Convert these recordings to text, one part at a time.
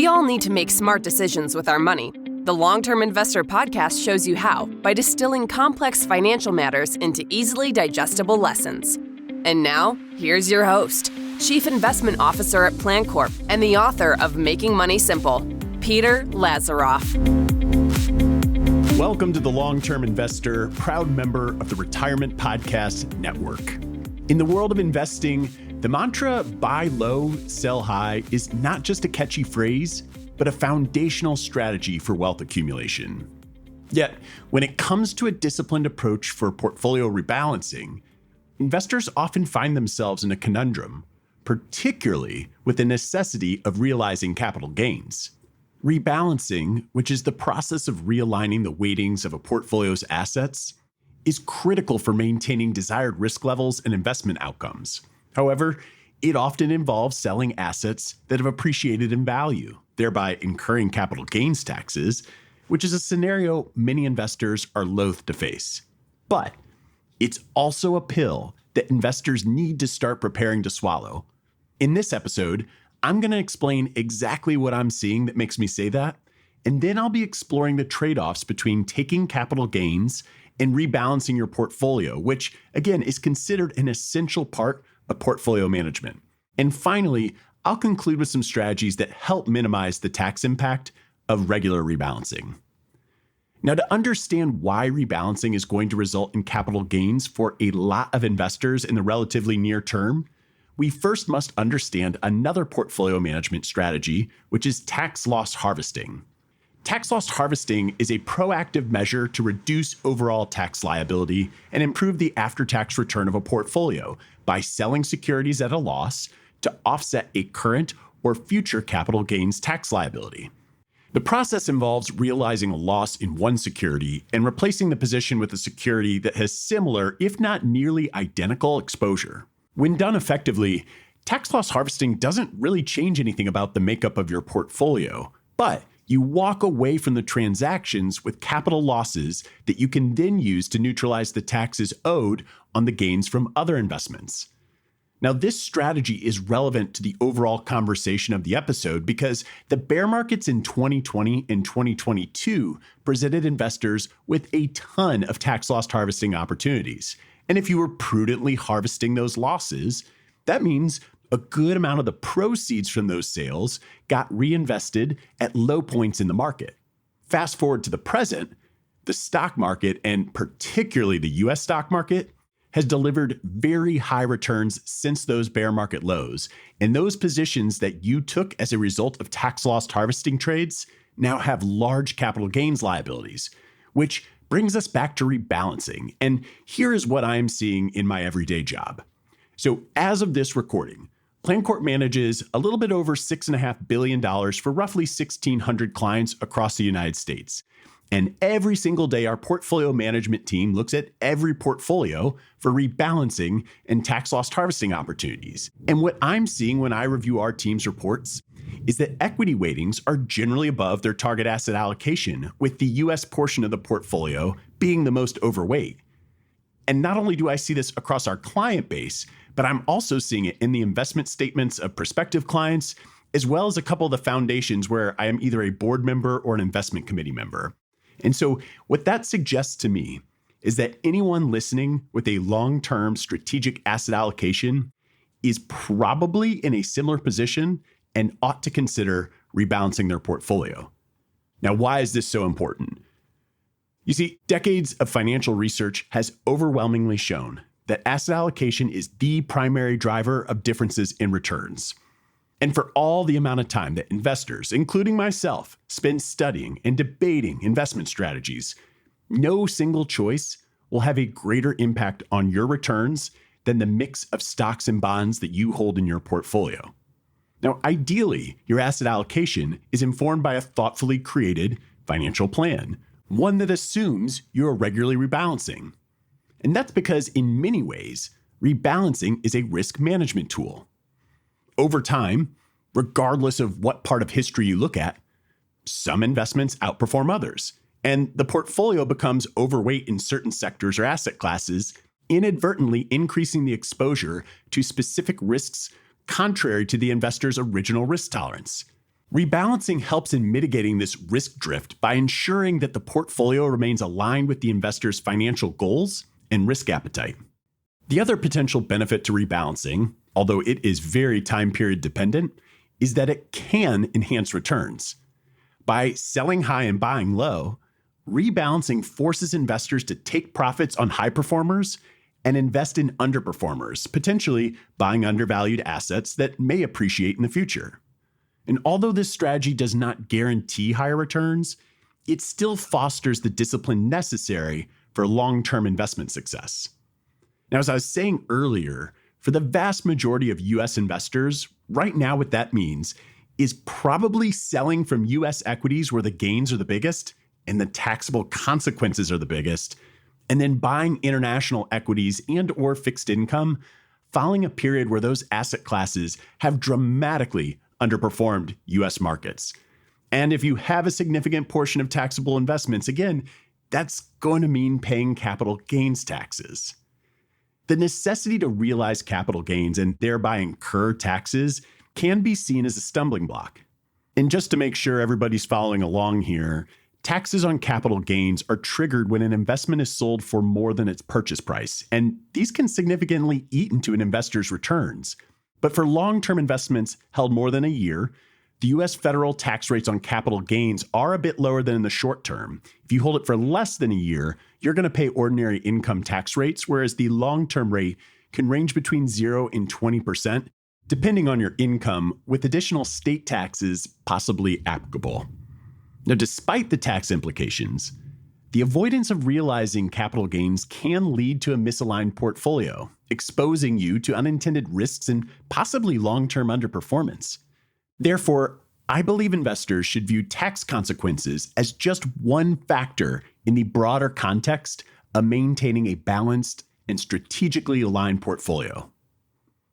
all need to make smart decisions with our money. The Long-Term Investor podcast shows you how by distilling complex financial matters into easily digestible lessons. And now, here's your host, Chief Investment Officer at PlanCorp and the author of Making Money Simple, Peter Lazaroff. Welcome to the Long-Term Investor, proud member of the Retirement Podcast Network. In the world of investing, the mantra, buy low, sell high, is not just a catchy phrase, but a foundational strategy for wealth accumulation. Yet, when it comes to a disciplined approach for portfolio rebalancing, investors often find themselves in a conundrum, particularly with the necessity of realizing capital gains. Rebalancing, which is the process of realigning the weightings of a portfolio's assets, is critical for maintaining desired risk levels and investment outcomes. However, it often involves selling assets that have appreciated in value, thereby incurring capital gains taxes, which is a scenario many investors are loath to face. But it's also a pill that investors need to start preparing to swallow. In this episode, I'm going to explain exactly what I'm seeing that makes me say that, and then I'll be exploring the trade-offs between taking capital gains and rebalancing your portfolio, which, again, is considered an essential part of portfolio management. And finally, I'll conclude with some strategies that help minimize the tax impact of regular rebalancing. Now, to understand why rebalancing is going to result in capital gains for a lot of investors in the relatively near term, we first must understand another portfolio management strategy, which is tax loss harvesting. Tax loss harvesting is a proactive measure to reduce overall tax liability and improve the after-tax return of a portfolio by selling securities at a loss to offset a current or future capital gains tax liability. The process involves realizing a loss in one security and replacing the position with a security that has similar, if not nearly identical, exposure. When done effectively, tax loss harvesting doesn't really change anything about the makeup of your portfolio, but you walk away from the transactions with capital losses that you can then use to neutralize the taxes owed on the gains from other investments. Now, this strategy is relevant to the overall conversation of the episode because the bear markets in 2020 and 2022 presented investors with a ton of tax loss harvesting opportunities. And if you were prudently harvesting those losses, that means a good amount of the proceeds from those sales got reinvested at low points in the market. Fast forward to the present, the stock market, and particularly the US stock market, has delivered very high returns since those bear market lows. And those positions that you took as a result of tax loss harvesting trades now have large capital gains liabilities, which brings us back to rebalancing. And here is what I am seeing in my everyday job. So as of this recording, PlanCorp manages a little bit over $6.5 billion for roughly 1,600 clients across the United States. And every single day, our portfolio management team looks at every portfolio for rebalancing and tax loss harvesting opportunities. And what I'm seeing when I review our team's reports is that equity weightings are generally above their target asset allocation, with the US portion of the portfolio being the most overweight. And not only do I see this across our client base, but I'm also seeing it in the investment statements of prospective clients, as well as a couple of the foundations where I am either a board member or an investment committee member. And so what that suggests to me is that anyone listening with a long-term strategic asset allocation is probably in a similar position and ought to consider rebalancing their portfolio. Now, why is this so important? You see, decades of financial research has overwhelmingly shown that asset allocation is the primary driver of differences in returns. And for all the amount of time that investors, including myself, spend studying and debating investment strategies, no single choice will have a greater impact on your returns than the mix of stocks and bonds that you hold in your portfolio. Now, ideally, your asset allocation is informed by a thoughtfully created financial plan, one that assumes you're regularly rebalancing. And that's because in many ways, rebalancing is a risk management tool. Over time, regardless of what part of history you look at, some investments outperform others, and the portfolio becomes overweight in certain sectors or asset classes, inadvertently increasing the exposure to specific risks contrary to the investor's original risk tolerance. Rebalancing helps in mitigating this risk drift by ensuring that the portfolio remains aligned with the investor's financial goals and risk appetite. The other potential benefit to rebalancing, although it is very time period dependent, is that it can enhance returns. By selling high and buying low, rebalancing forces investors to take profits on high performers and invest in underperformers, potentially buying undervalued assets that may appreciate in the future. And although this strategy does not guarantee higher returns, it still fosters the discipline necessary for long-term investment success. Now, as I was saying earlier, for the vast majority of US investors, right now what that means is probably selling from US equities where the gains are the biggest and the taxable consequences are the biggest, and then buying international equities and or fixed income following a period where those asset classes have dramatically underperformed US markets. And if you have a significant portion of taxable investments, again, that's going to mean paying capital gains taxes. The necessity to realize capital gains and thereby incur taxes can be seen as a stumbling block. And just to make sure everybody's following along here, taxes on capital gains are triggered when an investment is sold for more than its purchase price, and these can significantly eat into an investor's returns. But for long-term investments held more than a year, the US federal tax rates on capital gains are a bit lower than in the short term. If you hold it for less than a year, you're going to pay ordinary income tax rates, whereas the long-term rate can range between 0 and 20%, depending on your income, with additional state taxes possibly applicable. Now, despite the tax implications, the avoidance of realizing capital gains can lead to a misaligned portfolio, exposing you to unintended risks and possibly long-term underperformance. Therefore, I believe investors should view tax consequences as just one factor in the broader context of maintaining a balanced and strategically aligned portfolio.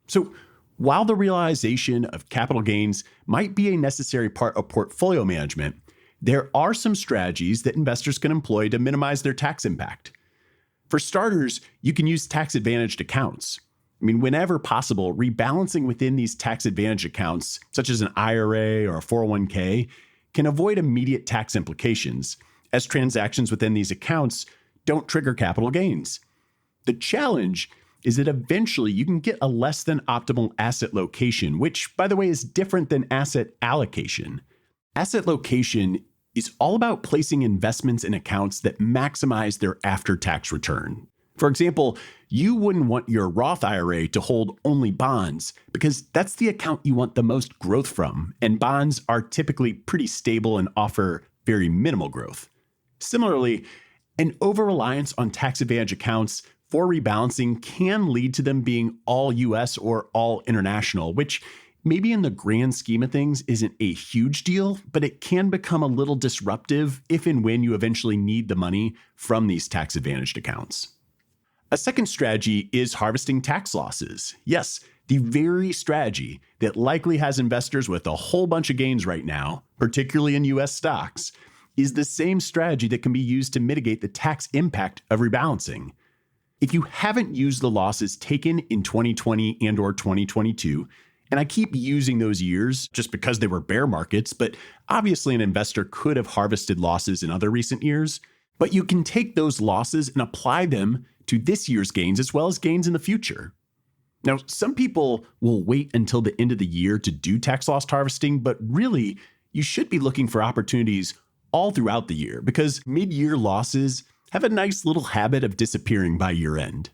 So, while the realization of capital gains might be a necessary part of portfolio management, there are some strategies that investors can employ to minimize their tax impact. For starters, you can use tax-advantaged accounts. Whenever possible, rebalancing within these tax-advantaged accounts, such as an IRA or a 401k, can avoid immediate tax implications, as transactions within these accounts don't trigger capital gains. The challenge is that eventually you can get a less than optimal asset location, which, by the way, is different than asset allocation. Asset location is all about placing investments in accounts that maximize their after-tax return. For example, you wouldn't want your Roth IRA to hold only bonds because that's the account you want the most growth from, and bonds are typically pretty stable and offer very minimal growth. Similarly, an over-reliance on tax-advantage accounts for rebalancing can lead to them being all US or all international, which maybe in the grand scheme of things isn't a huge deal, but it can become a little disruptive if and when you eventually need the money from these tax-advantaged accounts. A second strategy is harvesting tax losses. Yes, the very strategy that likely has investors with a whole bunch of gains right now, particularly in US stocks, is the same strategy that can be used to mitigate the tax impact of rebalancing. If you haven't used the losses taken in 2020 and or 2022, and I keep using those years just because they were bear markets, but obviously an investor could have harvested losses in other recent years, but you can take those losses and apply them to this year's gains as well as gains in the future. Now, some people will wait until the end of the year to do tax loss harvesting, but really, you should be looking for opportunities all throughout the year because mid-year losses have a nice little habit of disappearing by year end.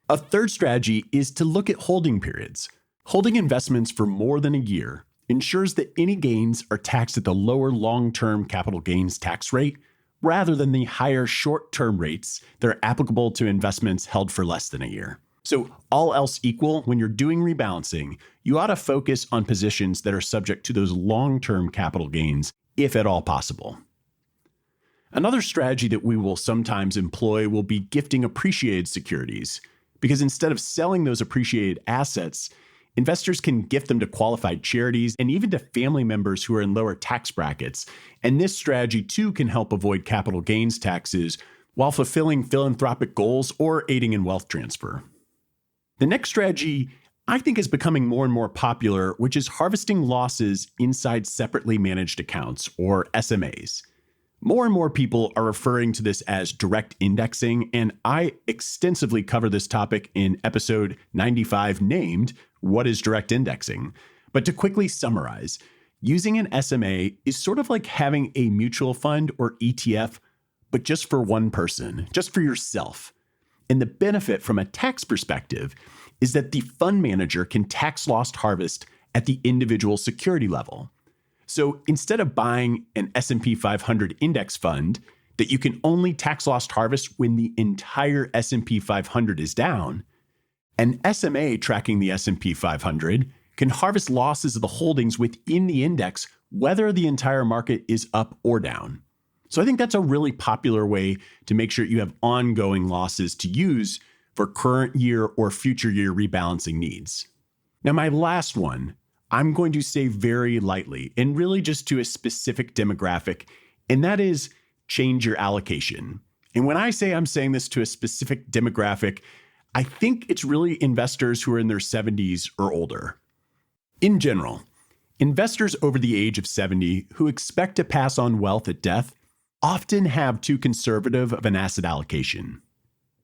A third strategy is to look at holding periods. Holding investments for more than a year ensures that any gains are taxed at the lower long-term capital gains tax rate rather than the higher short-term rates that are applicable to investments held for less than a year. So all else equal, when you're doing rebalancing, you ought to focus on positions that are subject to those long-term capital gains, if at all possible. Another strategy that we will sometimes employ will be gifting appreciated securities, because instead of selling those appreciated assets, investors can gift them to qualified charities and even to family members who are in lower tax brackets. And this strategy too can help avoid capital gains taxes while fulfilling philanthropic goals or aiding in wealth transfer. The next strategy I think is becoming more and more popular, which is harvesting losses inside separately managed accounts, or SMAs. More and more people are referring to this as direct indexing, and I extensively cover this topic in episode 95 named What is Direct Indexing? But to quickly summarize, using an SMA is sort of like having a mutual fund or ETF, but just for one person, just for yourself. And the benefit from a tax perspective is that the fund manager can tax loss harvest at the individual security level. So instead of buying an S&P 500 index fund that you can only tax loss harvest when the entire S&P 500 is down, an SMA tracking the S&P 500 can harvest losses of the holdings within the index whether the entire market is up or down. So I think that's a really popular way to make sure you have ongoing losses to use for current year or future year rebalancing needs. Now, my last one, I'm going to say very lightly and really just to a specific demographic, and that is change your allocation. And when I say I'm saying this to a specific demographic, I think it's really investors who are in their 70s or older. In general, investors over the age of 70 who expect to pass on wealth at death often have too conservative of an asset allocation.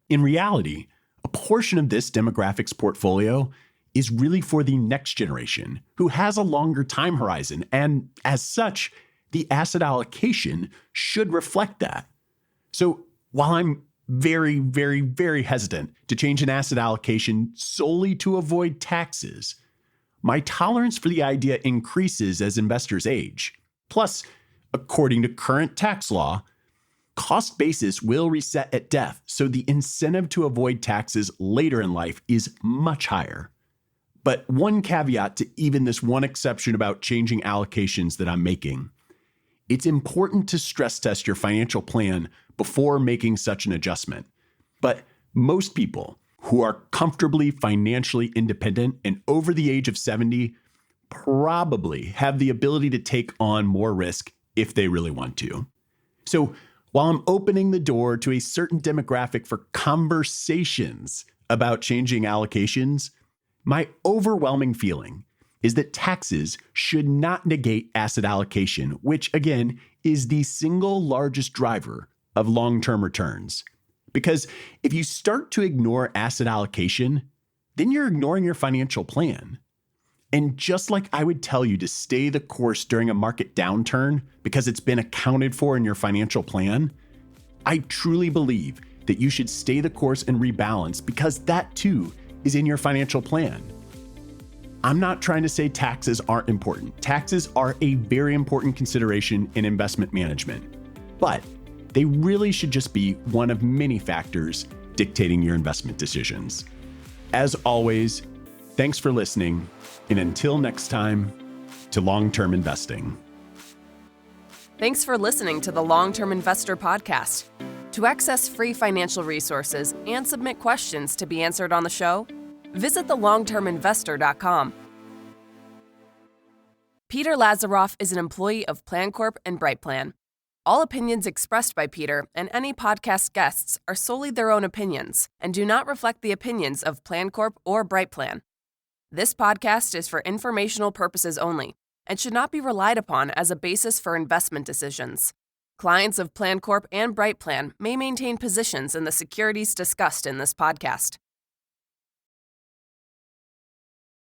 In reality, a portion of this demographic's portfolio is really for the next generation who has a longer time horizon, and as such, the asset allocation should reflect that. So while I'm very, very, very hesitant to change an asset allocation solely to avoid taxes, my tolerance for the idea increases as investors age. Plus, according to current tax law, cost basis will reset at death, so the incentive to avoid taxes later in life is much higher. But one caveat to even this one exception about changing allocations that I'm making. It's important to stress test your financial plan before making such an adjustment. But most people who are comfortably financially independent and over the age of 70 probably have the ability to take on more risk if they really want to. So while I'm opening the door to a certain demographic for conversations about changing allocations, my overwhelming feeling is that taxes should not negate asset allocation, which again is the single largest driver of long-term returns. Because if you start to ignore asset allocation, then you're ignoring your financial plan. And just like I would tell you to stay the course during a market downturn because it's been accounted for in your financial plan, I truly believe that you should stay the course and rebalance because that too is in your financial plan. I'm not trying to say taxes aren't important. Taxes are a very important consideration in investment management, but they really should just be one of many factors dictating your investment decisions. As always, thanks for listening, and until next time, to long-term investing. Thanks for listening to the Long-Term Investor Podcast. To access free financial resources and submit questions to be answered on the show, visit thelongterminvestor.com. Peter Lazaroff is an employee of PlanCorp and BrightPlan. All opinions expressed by Peter and any podcast guests are solely their own opinions and do not reflect the opinions of PlanCorp or BrightPlan. This podcast is for informational purposes only and should not be relied upon as a basis for investment decisions. Clients of PlanCorp and BrightPlan may maintain positions in the securities discussed in this podcast.